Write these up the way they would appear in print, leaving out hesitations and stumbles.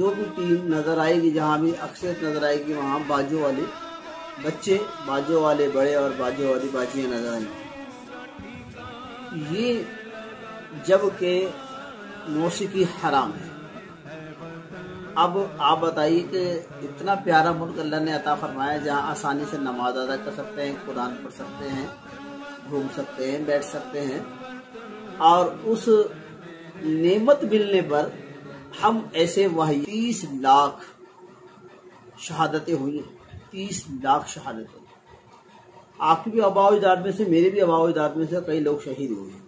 जो भी टीम नज़र आएगी, जहाँ भी अक्सर नज़र आएगी, वहाँ बाजू वाले बच्चे, बाजू वाले बड़े और बाजू वाली बाजियाँ नज़र आएंगी। ये जबकि मौसीकी हराम है। अब आप बताइए कि इतना प्यारा मुल्क अल्लाह ने अता फरमाया जहाँ आसानी से नमाज अदा कर सकते हैं, कुरान पढ़ सकते हैं, घूम सकते हैं, बैठ सकते हैं, और उस नेमत मिलने पर हम ऐसे वही 30 लाख शहादतें हुई, 30 लाख शहादतें। आपकी भी आबाओ इजाद में से, मेरे भी आबाओ इजाद में से कई लोग शहीद हुए हैं।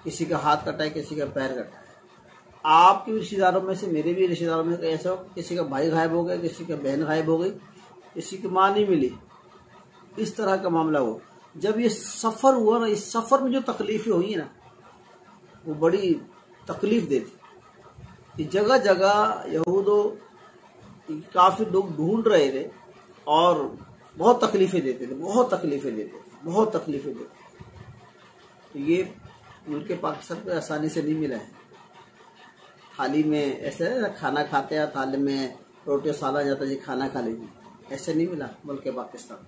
किसी का हाथ कटा है, किसी का पैर कटा है। आपके रिश्तेदारों में से, मेरे भी रिश्तेदारों में ऐसा हो, किसी का भाई गायब हो गया, किसी का बहन गायब हो गई, किसी की माँ नहीं मिली, इस तरह का मामला हो। जब ये सफ़र हुआ ना, इस सफ़र में जो तकलीफें हुई ना, वो बड़ी तकलीफ देती कि जगह जगह यहूदो काफ़ी लोग ढूंढ रहे थे और बहुत तकलीफें देते थे, बहुत तकलीफें देते थे, बहुत तकलीफें देते थे। तो ये मुल्क पाकिस्तान को आसानी से नहीं मिला है। थाली में ऐसे खाना खाते हैं, थाली में रोटी साला जाता जी खाना खा लीजिए, ऐसे नहीं मिला मुल्क पाकिस्तान।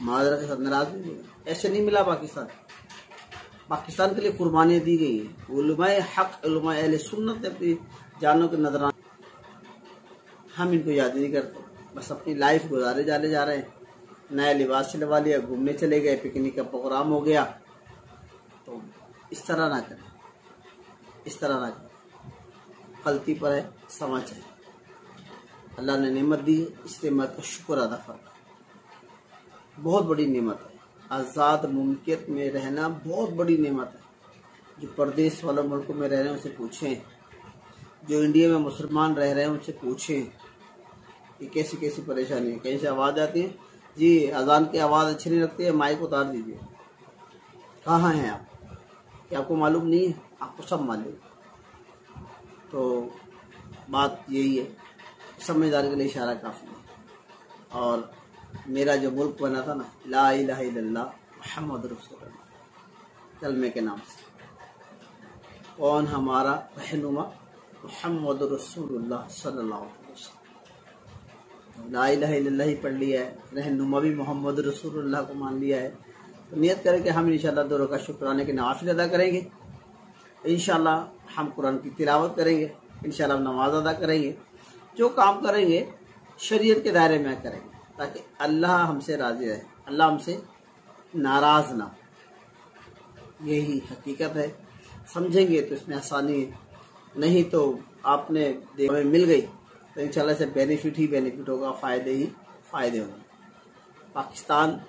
माजरा के साथ नाराज नहीं मिला, ऐसे नहीं मिला पाकिस्तान। पाकिस्तान के लिए कुर्बानियाँ दी गई है। उलमाए हक, उलमाए अहले सुन्नत ने अपनी जानों के नजरान, हम इनको याद नहीं करते, बस अपनी लाइफ गुजारे जाने जा रहे हैं। नया लिबास सिलवा लिया, घूमने चले गए, पिकनिक का प्रोग्राम हो गया। तो इस तरह ना करें, इस तरह ना करें। गलती पर है, समझ है। अल्लाह ने नेमत दी, इस नेमत का शुक्र अदा करना बहुत बड़ी नेमत है। आज़ाद मुल्कियत में रहना बहुत बड़ी नेमत है। जो परदेश वाले मुल्कों में रह रहे हैं उनसे पूछें, जो इंडिया में मुसलमान रह रहे हैं उनसे पूछें कि कैसी कैसी परेशानी है। कहीं से आवाज़ आती है, जी अजान की आवाज़ अच्छी नहीं लगती है, माइक उतार दीजिए। कहाँ हैं आप? क्या आपको मालूम नहीं है? आपको सब मालूम। तो बात यही है, समझदारी के लिए इशारा काफ़ी है। और मेरा जो मुल्क बना था ना, ला इलाहा इल्लल्लाह मुहम्मद रसूलुल्लाह कलमे के नाम से। कौन हमारा रहनुमा? मुहम्मद रसूलुल्लाह सल्लल्लाहु अलैहि वसल्लम। ला इलाहा इल्लल्लाह ही पढ़ लिया है, रहनुमा भी मोहम्मद रसूलुल्लाह को मान लिया है। तो नियत करें कि हम इंशाअल्लाह 2 रकात शुक्राने के नवाफिल अदा करेंगे। इंशाअल्लाह हम कुरान की तिलावत करेंगे, इंशाअल्लाह हम नमाज अदा करेंगे। जो काम करेंगे शरीयत के दायरे में करेंगे, ताकि अल्लाह हमसे राज़ी रहे, अल्लाह हमसे नाराज़ ना। यही हकीकत है। समझेंगे तो इसमें आसानी है, नहीं तो आपने हमें मिल गई तो इंशाअल्लाह से बेनिफिट ही बेनिफिट होगा, फ़ायदे ही फ़ायदे होंगे। पाकिस्तान